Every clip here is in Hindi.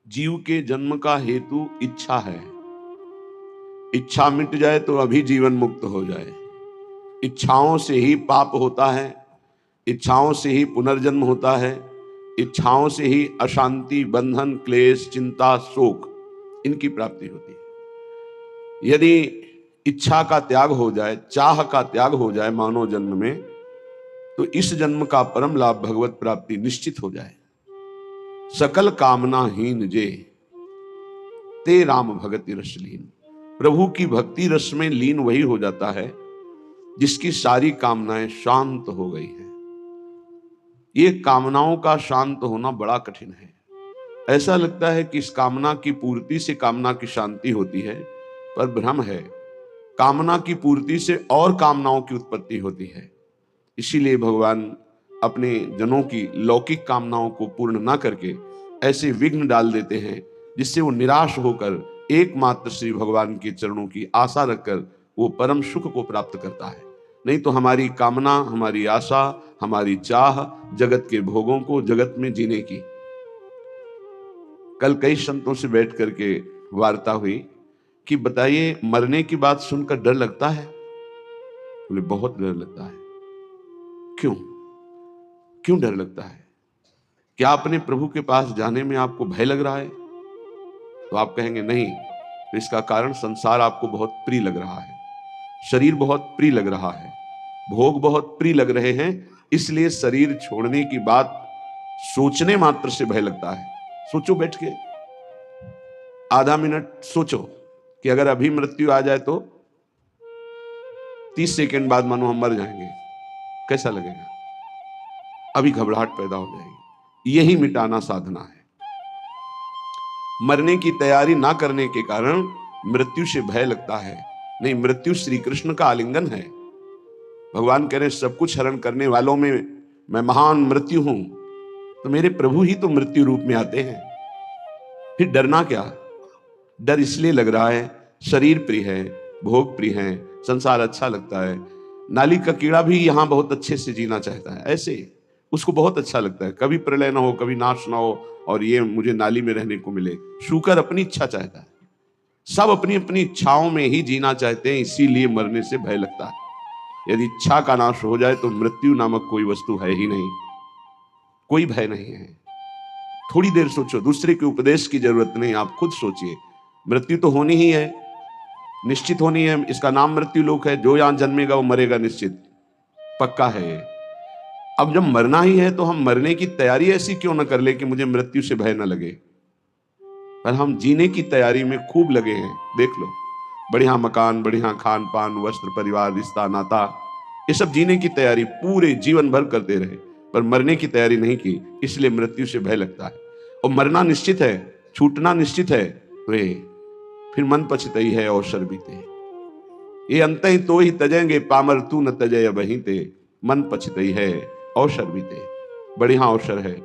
जीव के जन्म का हेतु इच्छा है। इच्छा मिट जाए तो अभी जीवन मुक्त हो जाए। इच्छाओं से ही पाप होता है, इच्छाओं से ही पुनर्जन्म होता है, इच्छाओं से ही अशांति, बंधन, क्लेश, चिंता, शोक इनकी प्राप्ति होती है। यदि इच्छा का त्याग हो जाए, चाह का त्याग हो जाए मानव जन्म में, तो इस जन्म का परम लाभ भगवत प्राप्ति निश्चित हो जाए। सकल कामना हीन जे ते राम भगति रस लीन। प्रभु की भक्ति रस में लीन वही हो जाता है जिसकी सारी कामनाएं शांत हो गई हैं। ये कामनाओं का शांत होना बड़ा कठिन है। ऐसा लगता है कि इस कामना की पूर्ति से कामना की शांति होती है, पर भ्रम है। कामना की पूर्ति से और कामनाओं की उत्पत्ति होती है। इसीलिए भगवान अपने जनों की लौकिक कामनाओं को पूर्ण ना करके ऐसे विघ्न डाल देते हैं जिससे वो निराश होकर एकमात्र श्री भगवान के चरणों की आशा रखकर वो परम सुख को प्राप्त करता है। नहीं तो हमारी कामना, हमारी आशा, हमारी चाह जगत के भोगों को, जगत में जीने की। कल कई संतों से बैठ करके वार्ता हुई कि बताइए, मरने की बात सुनकर डर लगता है? बोले बहुत डर लगता है। क्यों? क्यों डर लगता है? क्या अपने प्रभु के पास जाने में आपको भय लग रहा है? तो आप कहेंगे नहीं, तो इसका कारण संसार आपको बहुत प्रिय लग रहा है, शरीर बहुत प्रिय लग रहा है, भोग बहुत प्रिय लग रहे हैं, इसलिए शरीर छोड़ने की बात सोचने मात्र से भय लगता है। सोचो, बैठ के आधा मिनट सोचो कि अगर अभी मृत्यु आ जाए तो 30 सेकंड बाद मानो हम मर जाएंगे, कैसा लगेगा? अभी घबराहट पैदा हो जाएगी। यही मिटाना साधना है। मरने की तैयारी ना करने के कारण मृत्यु से भय लगता है। नहीं, मृत्यु श्री कृष्ण का आलिंगन है। भगवान कह रहे सब कुछ हरण करने वालों में मैं महान मृत्यु हूं, तो मेरे प्रभु ही तो मृत्यु रूप में आते हैं। फिर डरना क्या? डर इसलिए लग रहा है शरीर प्रिय है, भोग प्रिय है, संसार अच्छा लगता है। नाली का कीड़ा भी यहां बहुत अच्छे से जीना चाहता है, ऐसे उसको बहुत अच्छा लगता है, कभी प्रलय ना हो, कभी नाश ना हो, और ये मुझे नाली में रहने को मिले। शूकर अपनी इच्छा चाहता है। सब अपनी अपनी इच्छाओं में ही जीना चाहते हैं, इसीलिए मरने से भय लगता है। यदि इच्छा का नाश हो जाए तो मृत्यु नामक कोई वस्तु है ही नहीं, कोई भय नहीं है। थोड़ी देर सोचो, दूसरे के उपदेश की जरूरत नहीं, आप खुद सोचिए। मृत्यु तो होनी ही है, निश्चित होनी है। इसका नाम मृत्यु लोक है। जो यहां जन्मेगा वो मरेगा, निश्चित, पक्का है। अब जब मरना ही है तो हम मरने की तैयारी ऐसी क्यों ना कर ले कि मुझे मृत्यु से भय ना लगे, पर हम जीने की तैयारी में खूब लगे हैं। देख लो, बढ़िया मकान, बढ़िया खान पान, वस्त्र, परिवार, रिश्ता, नाता, ये सब जीने की तैयारी पूरे जीवन भर करते रहे, पर मरने की तैयारी नहीं की, इसलिए मृत्यु से भय लगता है। और मरना निश्चित है, छूटना निश्चित है, वे फिर मन पछतई है अवसर बीते। ये अंत ही तो ही तजेंगे, पामर तू न तजय वहीं ते, मन पछतई है अवसर बीते। बढ़िया अवसर है,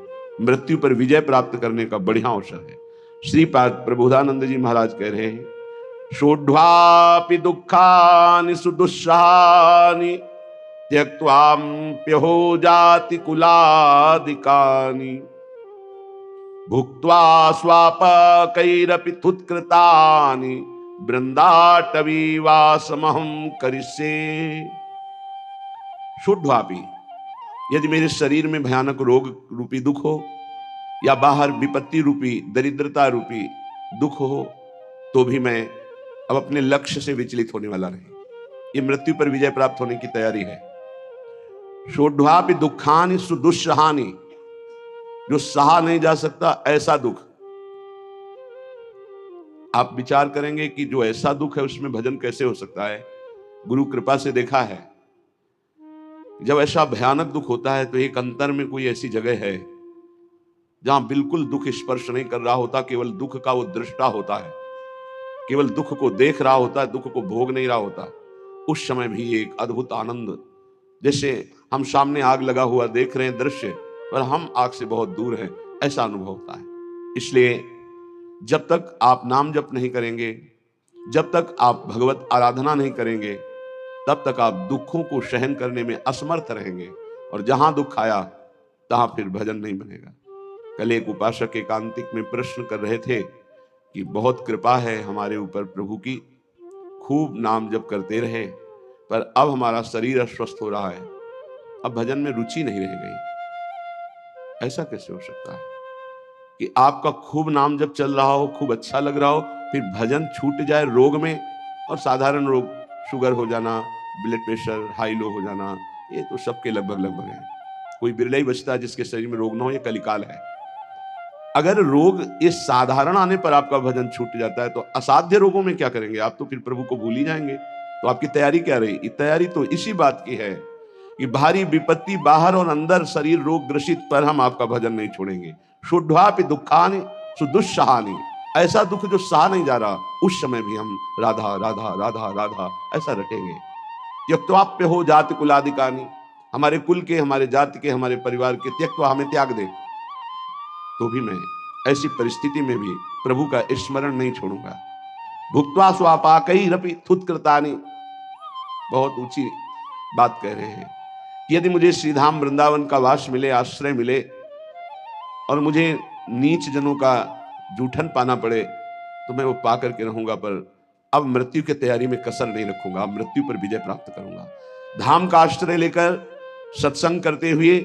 मृत्यु पर विजय प्राप्त करने का बढ़िया अवसर है। श्रीपाद प्रबोधानंद जी महाराज कह रहे हैं, शोढ्वापि दुःखानि सुदुस्सहानि त्यक्त्वाप्यहो जाति कुलादिकानि भुक्त्वा स्वापकैरपि तुत्कृतानि वृंदाटवी वासमहं करिष्ये। शुद्ध्वापि, यदि मेरे शरीर में भयानक रोग रूपी दुख हो, या बाहर विपत्ति रूपी, दरिद्रता रूपी दुख हो, तो भी मैं अब अपने लक्ष्य से विचलित होने वाला नहीं। ये मृत्यु पर विजय प्राप्त होने की तैयारी है। शोढ्वापि दुखानि सुदुस्सहानि, जो सहा नहीं जा सकता ऐसा दुख। आप विचार करेंगे कि जो ऐसा दुख है उसमें भजन कैसे हो सकता है। गुरु कृपा से देखा है, जब ऐसा भयानक दुख होता है तो एक अंतर में कोई ऐसी जगह है जहां बिल्कुल दुख स्पर्श नहीं कर रहा होता, केवल दुख का वो दृष्टा होता है, केवल दुख को देख रहा होता है, दुख को भोग नहीं रहा होता। उस समय भी एक अद्भुत आनंद, जैसे हम सामने आग लगा हुआ देख रहे हैं दृश्य, पर हम आग से बहुत दूर हैं, ऐसा अनुभव होता है। इसलिए जब तक आप नाम जप नहीं करेंगे, जब तक आप भगवत आराधना नहीं करेंगे, तब तक आप दुखों को सहन करने में असमर्थ रहेंगे, और जहां दुख आया तहां फिर भजन नहीं बनेगा। कल एक उपासक एकांतिक में प्रश्न कर रहे थे कि बहुत कृपा है हमारे ऊपर प्रभु की, खूब नाम जप करते रहे, पर अब हमारा शरीर अस्वस्थ हो रहा है, अब भजन में रुचि नहीं रह गई। ऐसा कैसे हो सकता है कि आपका खूब नाम जप चल रहा हो, खूब अच्छा लग रहा हो, फिर भजन छूट जाए रोग में? और साधारण रोग, शुगर हो जाना, ब्लड प्रेशर हाई लो हो जाना, ये तो सबके लगभग लगभग है। कोई बिरला ही बचता है जिसके शरीर में रोग ना हो, ये कलिकाल है। अगर रोग ये साधारण आने पर आपका भजन छूट जाता है तो असाध्य रोगों में क्या करेंगे आप? तो फिर प्रभु को भूल ही जाएंगे। तो आपकी तैयारी क्या रही? तैयारी तो इसी बात की है कि भारी विपत्ति बाहर और अंदर शरीर रोग ग्रसित पर हम आपका भजन नहीं छोड़ेंगे। शुद्धापि दुखानि सुदुस्सहानि, ऐसा दुख जो सहा नहीं जा रहा, उस समय भी हम राधा राधा राधा राधा ऐसा रटेंगे। त्यक्त्वाप्य हो जाति कुलादिकानि, हमारे कुल के, हमारे जाति के, हमारे परिवार के त्यक्त्वा हमें त्याग दे, तो भी मैं ऐसी परिस्थिति में भी प्रभु का स्मरण नहीं छोड़ूंगा। भुक्त्वा स्वापाकैरपि थुत्कृतानि, बहुत ऊंची बात कह रहे हैं। यदि मुझे श्रीधाम वृंदावन का वास मिले, आश्रय मिले, और मुझे नीच जनों का जूठन पाना पड़े, तो मैं वो पा करके रहूंगा, पर अब मृत्यु की तैयारी में कसर नहीं रखूंगा, अब मृत्यु पर विजय प्राप्त करूंगा। धाम का आश्रय लेकर सत्संग करते हुए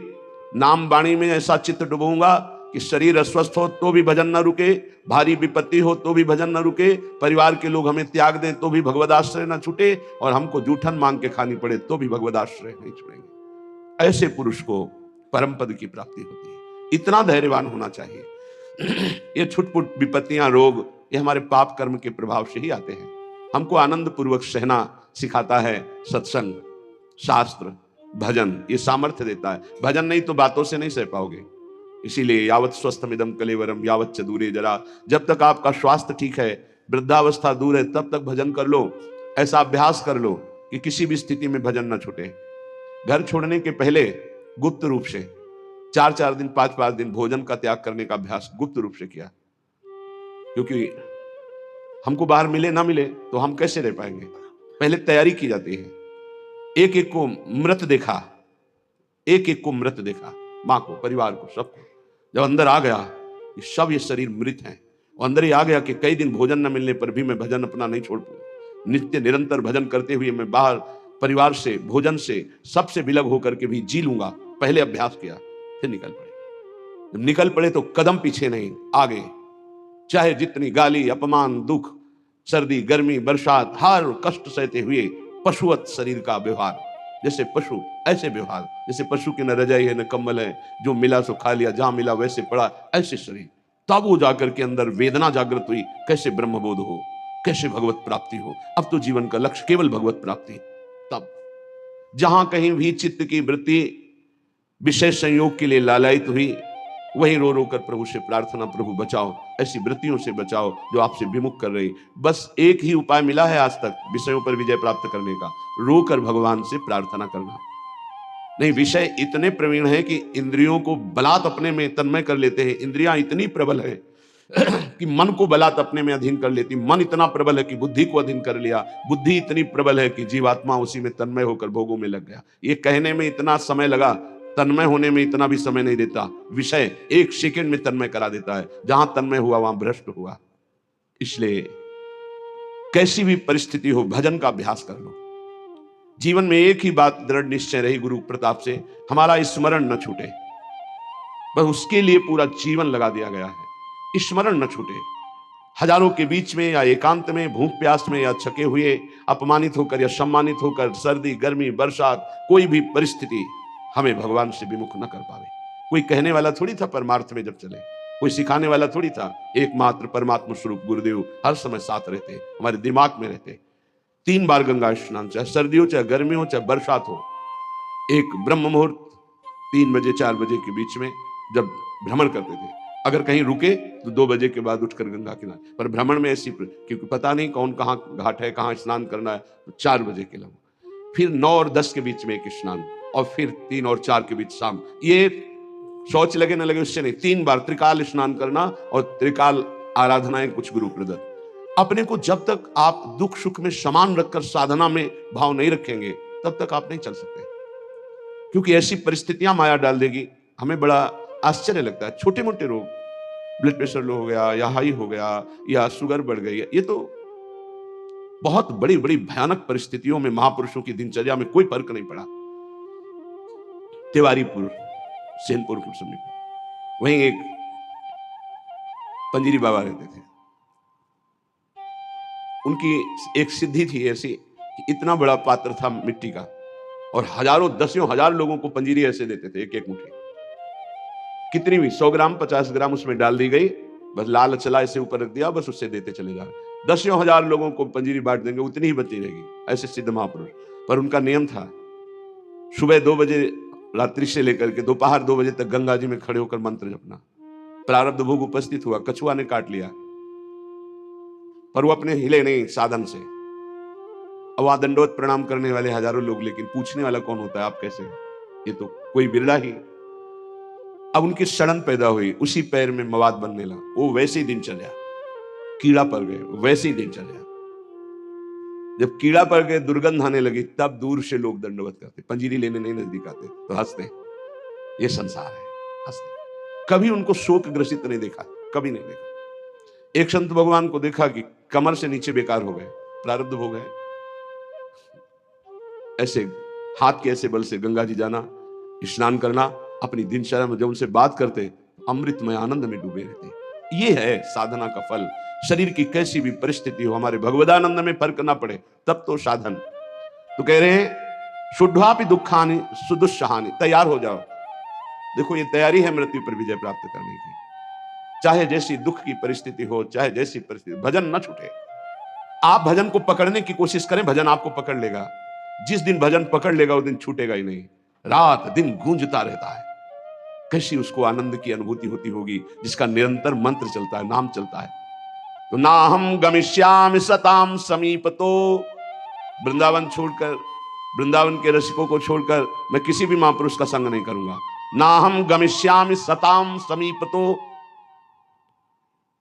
नाम वाणी में ऐसा चित्त डुबूंगा कि शरीर अस्वस्थ हो तो भी भजन न रुके, भारी विपत्ति हो तो भी भजन न रुके, परिवार के लोग हमें त्याग दें तो भी भगवदाश्रय न छूटे, और हमको जूठन मांग के खानी पड़े तो भी भगवदाश्रय नहीं छोड़ेंगे। ऐसे पुरुष को परम पद की प्राप्ति होती है। इतना धैर्यवान होना चाहिए। ये छुटपुट विपत्तियां, रोग, ये हमारे पाप कर्म के प्रभाव से ही आते हैं। हमको आनंद पूर्वक सहना सिखाता है सत्संग, शास्त्र, भजन, ये सामर्थ्य देता है। भजन नहीं तो बातों से नहीं सह पाओगे। इसीलिए यावत स्वस्थमिदं कलेवरम यावत च दूरे जरा, जब तक आपका स्वास्थ्य ठीक है, वृद्धावस्था दूर है, तब तक भजन कर लो। ऐसा अभ्यास कर लो कि किसी भी स्थिति में भजन न छूटे। घर छोड़ने के पहले गुप्त रूप से 4-4 दिन, 5-5 दिन भोजन का त्याग करने का अभ्यास गुप्त रूप से किया, क्योंकि हमको बाहर मिले ना मिले तो हम कैसे रह पाएंगे। पहले तैयारी की जाती है। एक एक को मृत देखा, एक एक को मृत देखा, माँ को, परिवार को, सबको। जब अंदर आ गया कि सब ये शरीर मृत हैं, और अंदर ही आ गया कि कई दिन भोजन न मिलने पर भी मैं भजन अपना नहीं छोड़ पाऊँ। नित्य निरंतर भजन करते हुए मैं बाहर परिवार से, भोजन से, सबसे विलग होकर के भी जी लूंगा। पहले अभ्यास किया, फिर निकल पड़े। जब निकल पड़े तो कदम पीछे नहीं, आगे। चाहे जितनी गाली, अपमान, दुख, सर्दी, गर्मी, बरसात, हर कष्ट सहते हुए पशुवत शरीर का व्यवहार, जैसे पशु ऐसे व्यवहार, जैसे पशु की न रजाई है न कम्बल है, जो मिला सो खा लिया, जहां मिला वैसे पड़ा, ऐसे शरीर। तब वो जाकर के अंदर वेदना जागृत हुई, कैसे ब्रह्मबोध हो, कैसे भगवत प्राप्ति हो। अब तो जीवन का लक्ष्य केवल भगवत प्राप्ति। तब जहां कहीं भी चित्त की वृत्ति विषय संयोग के लिए लालायित हुई, वही रो रो कर प्रभु से प्रार्थना, प्रभु बचाओ, ऐसी वृत्तियों से बचाओ जो आपसे विमुख कर रही। बस एक ही उपाय मिला है आज तक विषयों पर विजय प्राप्त करने का, रोकर भगवान से प्रार्थना करना। नहीं, विषय इतने प्रवीण है कि इंद्रियों को बलात् अपने में तन्मय कर लेते हैं। इंद्रियां इतनी प्रबल है कि मन को बलात् अपने में अधीन कर लेती। मन इतना प्रबल है कि बुद्धि को अधीन कर लिया। बुद्धि इतनी प्रबल है कि जीवात्मा उसी में तन्मय होकर भोगों में लग गया। ये कहने में इतना समय लगा, तन्मय होने में इतना भी समय नहीं देता। विषय 1 सेकंड में तन्मय करा देता है। जहां तन्मय हुआ वहां भ्रष्ट हुआ। इसलिए कैसी भी परिस्थिति हो, भजन का अभ्यास कर लो। जीवन में एक ही बात दृढ़ निश्चय रही गुरु प्रताप से, हमारा स्मरण न छूटे। बस उसके लिए पूरा जीवन लगा दिया गया है, स्मरण न छूटे। हजारों के बीच में या एकांत में, भूख प्यास में या छके हुए, अपमानित होकर या सम्मानित होकर, सर्दी, गर्मी, बरसात, कोई भी परिस्थिति हमें भगवान से विमुख न कर पावे। कोई कहने वाला थोड़ी था परमार्थ में जब चले, कोई सिखाने वाला थोड़ी था। एकमात्र परमात्मा स्वरूप गुरुदेव हर समय साथ रहते, हमारे दिमाग में रहते। 3 बार गंगा स्नान, चाहे सर्दी हो, चाहे गर्मी हो, चाहे बरसात हो। एक ब्रह्म मुहूर्त 3 बजे 4 बजे के बीच में जब भ्रमण करते थे, अगर कहीं रुके तो 2 बजे के बाद उठकर गंगा किनारे पर भ्रमण में ऐसी, क्योंकि पता नहीं कौन कहाँ घाट है, कहाँ स्नान करना है, तो 4 बजे के लगभग। फिर 9 और 10 के बीच में एक स्नान, और फिर 3 और 4 के बीच शाम। ये शौच लगे न लगे उससे नहीं, 3 बार त्रिकाल स्नान करना और त्रिकाल आराधनाएं कुछ गुरु प्रदत्त। अपने को जब तक आप दुख सुख में समान रखकर साधना में भाव नहीं रखेंगे, तब तक आप नहीं चल सकते। क्योंकि ऐसी परिस्थितियां माया डाल देगी। हमें बड़ा आश्चर्य लगता है। छोटे मोटे रोग, ब्लड प्रेशर लो हो गया या हाई हो गया या शुगर बढ़ गई, ये तो बहुत बड़ी बड़ी भयानक परिस्थितियों में महापुरुषों की दिनचर्या में कोई फर्क नहीं पड़ा। तिवारीपुर, सेनपुर के समीप, वहीं एक पंजीरी बाबा रहते थे। उनकी एक सिद्धि थी ऐसी कि इतना बड़ा पात्र था मिट्टी का, और हजारों दसियों हजार लोगों को पंजीरी ऐसे देते थे, एक एक मुट्ठी, कितनी भी 100 ग्राम 50 ग्राम उसमें डाल दी गई, बस लाल चला ऐसे ऊपर रख दिया, बस उससे देते चले जा रहे। दसियों हजार लोगों को पंजीरी बांट देंगे, उतनी ही बची रहेगी। ऐसे सिद्ध महापुरुष। पर उनका नियम था, सुबह 2 बजे रात्रि से लेकर के दोपहर 2 बजे तक गंगा जी में खड़े होकर मंत्र जपना। प्रारब्ध भोग उपस्थित हुआ, कछुआ ने काट लिया, पर वो अपने हिले नहीं साधन से। अब वहां दंडवत प्रणाम करने वाले हजारों लोग, लेकिन पूछने वाला कौन होता है, आप कैसे? ये तो कोई बिरला ही। अब उनकी सड़न पैदा हुई, उसी पैर में मवाद बनने लगा, वो वैसे ही दिनचर्या, कीड़ा पड़ गए, वैसे ही दिनचर्या। जब कीड़ा पड़ गए, दुर्गंध आने लगी, तब दूर से लोग दंडवत करते, पंजीरी लेने नहीं नजदीक आते, तो हंसते, ये संसार है, हंसते। कभी उनको शोक ग्रसित नहीं देखा, कभी नहीं देखा। एक संत भगवान को देखा कि कमर से नीचे बेकार हो गए, प्रारब्ध हो गए। ऐसे हाथ के ऐसे बल से गंगा जी जाना, स्नान करना, अपनी दिनचर्या में जब उनसे बात करते, अमृतमय आनंद में डूबे रहते। ये है साधना का फल। शरीर की कैसी भी परिस्थिति हो, हमारे भगवदानंद में फर्क ना पड़े, तब तो साधन। तो कह रहे हैं शुद्धापि दुखानि सुदुस्सहानि, तैयार हो जाओ। देखो, ये तैयारी है मृत्यु पर विजय प्राप्त करने की। चाहे जैसी दुख की परिस्थिति हो, चाहे जैसी परिस्थिति, भजन न छूटे। आप भजन को पकड़ने की कोशिश करें, भजन आपको पकड़ लेगा। जिस दिन भजन पकड़ लेगा, उस दिन छूटेगा ही नहीं, रात दिन गूंजता रहता है। कैसी उसको आनंद की अनुभूति होती होगी, जिसका निरंतर मंत्र चलता है, नाम चलता है। तो ना हम गमिष्यामि सताम समीपतो, वृंदावन छोड़कर, वृंदावन के रसिकों को छोड़कर मैं किसी भी महापुरुष का संग नहीं करूंगा। ना हम गमिष्यामि सताम समीपतो,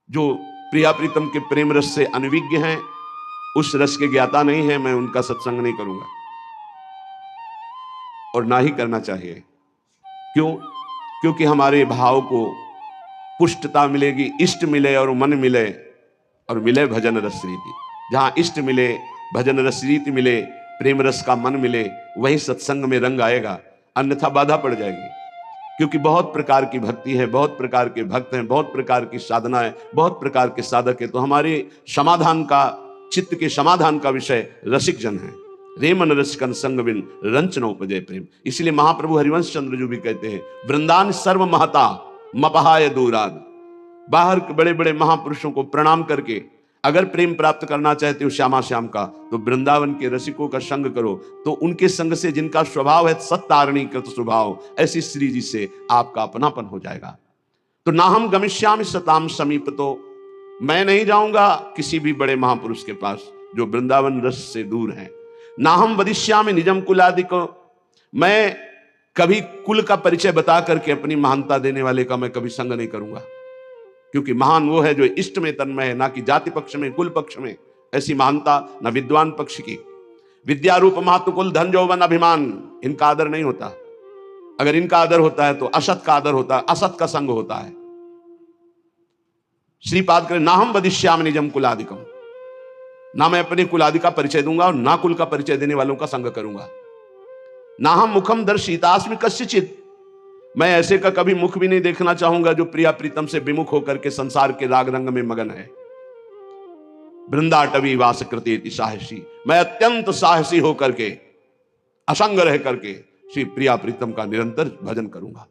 जो प्रिया प्रीतम के प्रेम रस से अनविज्ञ हैं, उस रस के ज्ञाता नहीं है, मैं उनका सत्संग नहीं करूंगा, और ना ही करना चाहिए। क्यों? क्योंकि हमारे भाव को पुष्टता मिलेगी, इष्ट मिले और मन मिले, और मिले भजन रस रीति। जहां इष्ट मिले, भजन रस रीति मिले, प्रेम रस का मन मिले, वही सत्संग में रंग आएगा, अन्यथा बाधा पड़ जाएगी। क्योंकि बहुत प्रकार की भक्ति है, बहुत प्रकार के भक्त हैं, बहुत प्रकार की साधना है, बहुत प्रकार के साधक है। तो हमारे समाधान का, चित्त के समाधान का विषय रसिक जन है। रे मन रसिकन संग बिन रंच न उपजय प्रेम। इसलिए महाप्रभु हरिवंश चंद्र जी भी कहते हैं, वृंदान सर्व महता मपहाय दूराद। बाहर के बड़े बड़े महापुरुषों को प्रणाम करके अगर प्रेम प्राप्त करना चाहते हो श्यामा श्याम का, तो वृंदावन के रसिकों का संग करो। तो उनके संग से, जिनका स्वभाव है सत्तारणी कृत स्वभाव, ऐसी श्री जी से आपका अपनापन हो जाएगा। तो ना हम गमिष्यामि सताम समीप, तो मैं नहीं जाऊंगा किसी भी बड़े महापुरुष के पास जो वृंदावन रस से दूर हैं। ना हम वदिष्यामि निजम कुलादिको, मैं कभी कुल का परिचय बता करके अपनी महानता देने वाले का मैं कभी संग नहीं करूंगा। क्योंकि महान वो है जो इष्ट में तन्मय है, ना कि जाति पक्ष में, कुल पक्ष में। ऐसी महानता न विद्वान पक्ष की। विद्या रूप महत्व कुल धन यौवन अभिमान, इनका आदर नहीं होता। अगर इनका आदर होता है तो असत का आदर होता है, असत का संग होता है। श्रीपाद करें, ना हम वदिष्यामि निजम कुलादिकम, ना मैं अपने कुलादि का परिचय दूंगा और ना कुल का परिचय देने वालों का संग करूंगा। ना हम मुखम दर्शितास्मि कस्यचित्, मैं ऐसे का कभी मुख भी नहीं देखना चाहूंगा जो प्रिया प्रीतम से विमुख होकर के संसार के राग रंग में मगन है। वृंदाटवी वास कृतेति साहसी, मैं अत्यंत साहसी होकर के, असंग रह करके श्री प्रिया प्रीतम का निरंतर भजन करूंगा।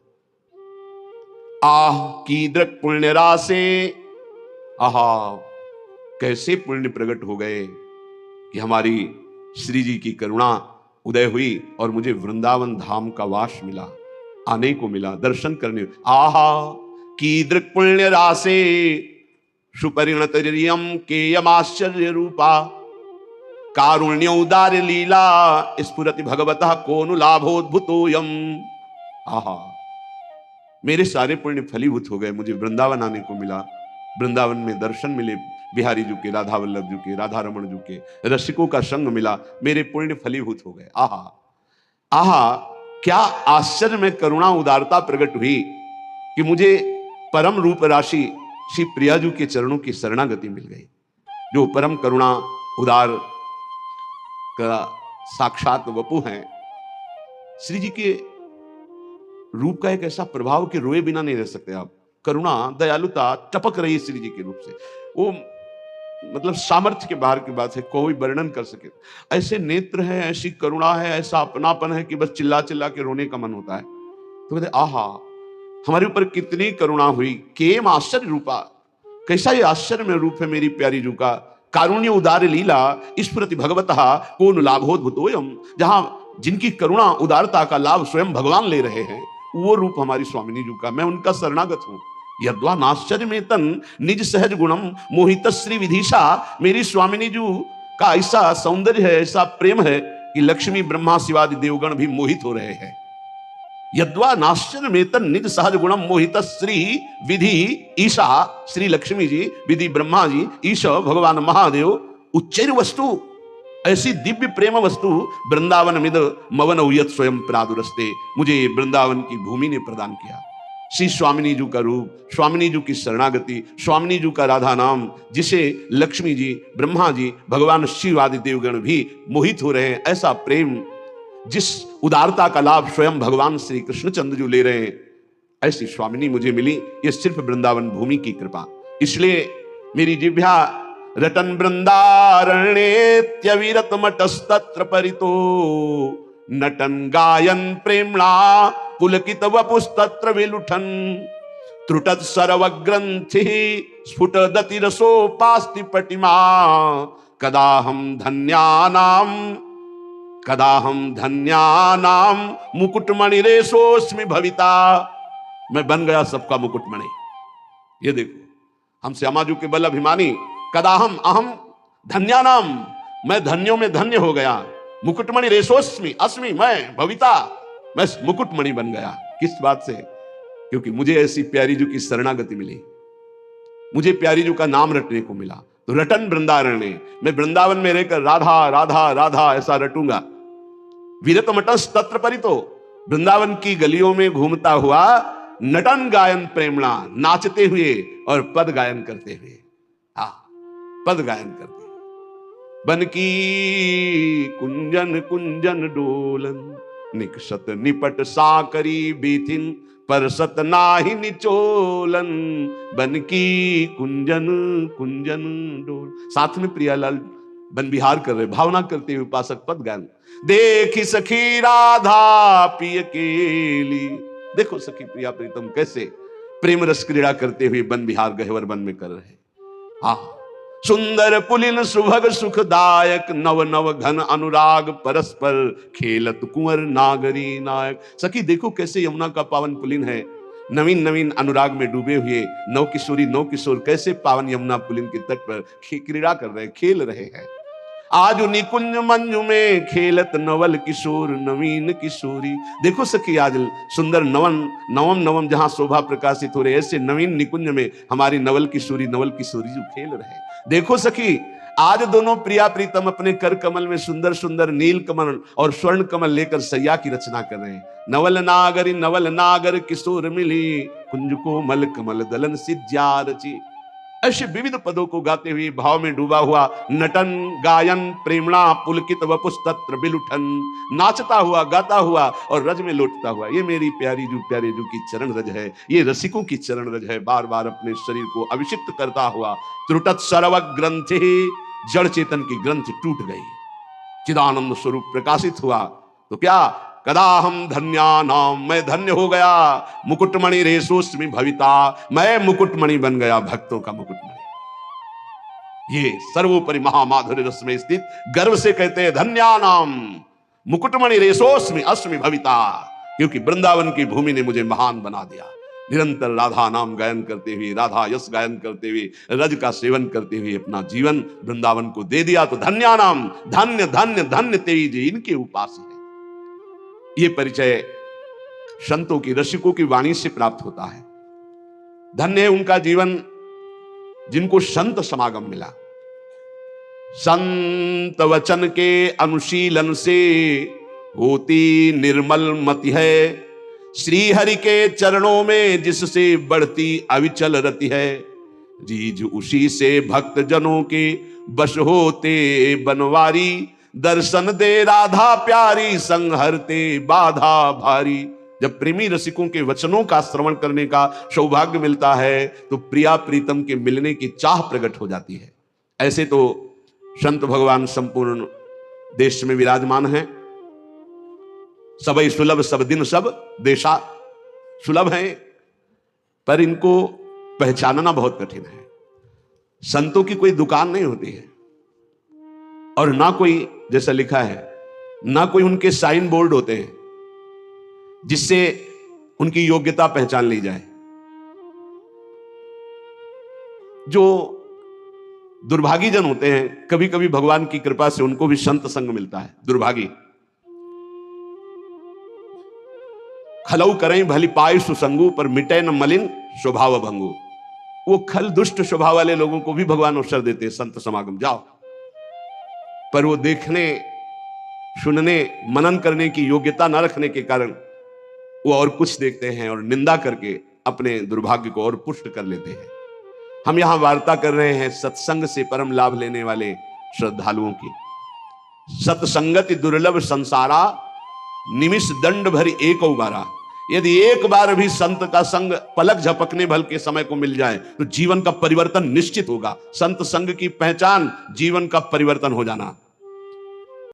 आह कीदृक् पुण्य रासे, आहा कैसे पुण्य प्रकट हो गए कि हमारी श्री जी की करुणा उदय हुई और मुझे वृंदावन धाम का वास मिला, आने को मिला, दर्शन करने। आहा कीदृक् पुण्य रासे सुपरिणत रियम केयमाश्चर्य रूपा, कारुण्य उदार लीला स्फुरति भगवतः कोनु लाभोद्भुतोयम। आहा, मेरे सारे पुण्य फलीभूत हो गए, मुझे वृंदावन आने को मिला, वृंदावन में दर्शन मिले, बिहारी जी के, राधा वल्लभ जी के, राधा रमण जी के, रसिकों का संग मिला, मेरे पुण्य फलीभूत हो गए। आहा आहा, क्या आश्चर्य में करुणा उदारता प्रकट हुई कि मुझे परम रूप राशि श्री प्रियाजू के चरणों की शरणागति मिल गई, जो परम करुणा उदार का साक्षात वपु हैं। श्री जी के रूप का एक ऐसा प्रभाव कि रोए बिना नहीं रह सकते आप। करुणा दयालुता टपक रही है श्री जी के रूप से, वो मतलब सामर्थ्य के बाहर की बात है, कोई वर्णन कर सके। ऐसे नेत्र है, ऐसी करुणा है, ऐसा अपनापन है कि बस चिल्ला चिल्ला के रोने का मन होता है। तो कहते आहा, हमारे ऊपर कितनी करुणा हुई, केम आश्चर्य रूपा, कैसा ये आश्चर्य में रूप है मेरी प्यारी जू का। कारुण्य उदार लीला स्फुरति भगवतः कौन लाभोद्भुतोयम, जहां जिनकी करुणा उदारता का लाभ स्वयं भगवान ले रहे हैं, वो रूप हमारी स्वामिनी जू का। मैं उनका शरणागत हूं। यद्वा नाश्चर्य में तन निज सहज गुणम मोहित श्री विधिशा, मेरी स्वामिनी जू का ऐसा सौंदर्य है, ऐसा प्रेम है कि लक्ष्मी ब्रह्मा शिवादि देवगण भी मोहित हो रहे हैं। यद्वा नाश्चर्य में तन निज सहज गुणम मोहित श्री विधि ईशा, श्री लक्ष्मी जी, विधि ब्रह्मा जी, ईश भगवान महादेव, उच्चैर वस्तु, ऐसी दिव्य प्रेम वस्तु वृंदावन मिद मवन उयत स्वयं प्रादुरस्ते, मुझे वृंदावन की भूमि ने प्रदान किया। श्री स्वामिनी जू का रूप, स्वामिनी जू की शरणागति, स्वामिनी जू का राधा नाम, जिसे लक्ष्मी जी, ब्रह्मा जी, भगवान शिव आदि देवगण भी मोहित हो रहे हैं, ऐसा प्रेम, जिस उदारता का लाभ स्वयं भगवान श्री कृष्णचंद्र जी ले रहे हैं, ऐसी स्वामिनी मुझे मिली। ये सिर्फ वृंदावन भूमि की कृपा। इसलिए मेरी जिह्वा रटन वृंदारण्येत्यविरत मटस्तत्र परितो, नटन गायन प्रेमणा पुलकित वपुस्तत्र विलुठन, त्रुटत सर्वग्रंथि स्फुटदति रसोपास्ति पटिमा, कदा हम धन्यानाम मुकुटमणिरेशोस्मि भविता। मैं बन गया सबका मुकुटमणि। ये देखो, हम श्यामाजू के बल अभिमानी, कदाहम अहम धन्यानाम, मैं धन्यों में धन्य हो गया। मुकुटमणि रेशोस्मि अस्मि, मैं भविता, मैं मुकुटमणि बन गया। किस बात से? क्योंकि मुझे ऐसी प्यारी जू की शरणागति मिली, मुझे प्यारी जू का नाम रटने को मिला। तो रटन वृंदारण्य, मैं वृंदावन में रहकर राधा राधा राधा ऐसा रटूंगा। विरत मटस तत्र परितो, वृंदावन की गलियों में घूमता हुआ, नटन गायन प्रेमणा, नाचते हुए और पद गायन करते हुए। हाँ, पद गायन करते हुए। बन की कुंजन कुंजन डोलन, निकसत निपट साकरी बीथिन, परसत नाही निचोलन, बन की कुंजन कुंजन डोल। साथ में प्रियालाल बन विहार कर रहे, भावना करते हुए उपासक पद गायन। देखी सखी राधा पिय केली, देखो सखी प्रिया प्रीतम कैसे प्रेम रस क्रीड़ा करते हुए वन विहार गहवर वन में कर रहे। हाँ, सुंदर पुलिन सुभग सुखदायक, नव नव घन अनुराग परस्पर, खेलत कुंवर नागरी नायक। सखी देखो कैसे यमुना का पावन पुलिन है, नवीन नवीन अनुराग में डूबे हुए नव किशोरी नव किशोर कैसे पावन यमुना पुलिन के तट पर क्रीड़ा कर रहे, खेल रहे हैं। आज निकुंज मंजू में खेलत नवल किशोर नवीन किशोरी। देखो सखी आज सुंदर नवम नवम जहां शोभा प्रकाशित हो रहे, ऐसे नवीन निकुंज में हमारी नवल किशोरी जो खेल रहे। देखो सखी आज दोनों प्रिया प्रीतम अपने कर कमल में सुंदर सुंदर नील कमल और स्वर्ण कमल लेकर सैया की रचना कर रहे हैं। नवल नागर किशोर मिली, कुंज को मल कमल दलन सिज्जा रची। ऐसे विविध पदों को गाते हुए भाव में डूबा हुआ, नटन गायन प्रेमणा पुलकित वपुस्तत्र बिलुठन, नाचता हुआ गाता हुआ और रज में लौटता हुआ। ये मेरी प्यारी जू की चरण रज है, ये रसिकों की चरण रज है। बार बार अपने शरीर को अभिषिक्त करता हुआ, त्रुटत सर्व ग्रंथि, जड़ चेतन की ग्रंथ टूट गई, चिदानंद स्वरूप प्रकाशित हुआ। तो क्या कदा हम धन्यानाम, मैं धन्य हो गया। मुकुटमणि रेशोस्मि भविता, मैं मुकुटमणि बन गया, भक्तों का मुकुटमणि। ये सर्वोपरि महामाधुर्य रस में स्थित गर्व से कहते हैं धन्यानाम मुकुटमणि रेशोस्मि अस्मि भविता, क्योंकि वृंदावन की भूमि ने मुझे महान बना दिया। निरंतर राधा नाम गायन करते हुए, राधा यश गायन करते हुए, रज का सेवन करते हुए अपना जीवन वृंदावन को दे दिया। तो धन्यानाम, धन्य धन्य धन्य तेई जी इनके उपास है। ये परिचय संतों की, रसिकों की वाणी से प्राप्त होता है। धन्य है उनका जीवन जिनको संत समागम मिला। संत वचन के अनुशीलन से होती निर्मल मति है, श्री हरि के चरणों में जिससे बढ़ती अविचल रति है, रीझ उसी से भक्त जनों के बश होते बनवारी। दर्शन दे राधा प्यारी, संग हरते बाधा भारी। जब प्रेमी रसिकों के वचनों का श्रवण करने का सौभाग्य मिलता है तो प्रिया प्रीतम के मिलने की चाह प्रकट हो जाती है। ऐसे तो संत भगवान संपूर्ण देश में विराजमान हैं। सबई सुलभ सब दिन सब देशा, सुलभ हैं, पर इनको पहचानना बहुत कठिन है। संतों की कोई दुकान नहीं होती है, और ना कोई, जैसा लिखा है, ना कोई उनके साइन बोर्ड होते हैं जिससे उनकी योग्यता पहचान ली जाए। जो दुर्भागी जन होते हैं, कभी कभी भगवान की कृपा से उनको भी संत संग मिलता है। दुर्भागी खलऊ करें भली पाए सुसंगु, पर मिटे न मलिन स्वभाव भंगु। वो खल दुष्ट स्वभाव वाले लोगों को भी भगवान अवसर देते हैं, संत समागम जाओ, पर वो देखने, सुनने, मनन करने की योग्यता न रखने के कारण वो और कुछ देखते हैं और निंदा करके अपने दुर्भाग्य को और पुष्ट कर लेते हैं। हम यहां वार्ता कर रहे हैं सत्संग से परम लाभ लेने वाले श्रद्धालुओं की। सत्संगति दुर्लभ संसारा, निमिष दंड भरी एक बारा। यदि एक बार भी संत का संग पलक झपकने भल के समय को मिल जाए तो जीवन का परिवर्तन निश्चित होगा। संत संग की पहचान जीवन का परिवर्तन हो जाना।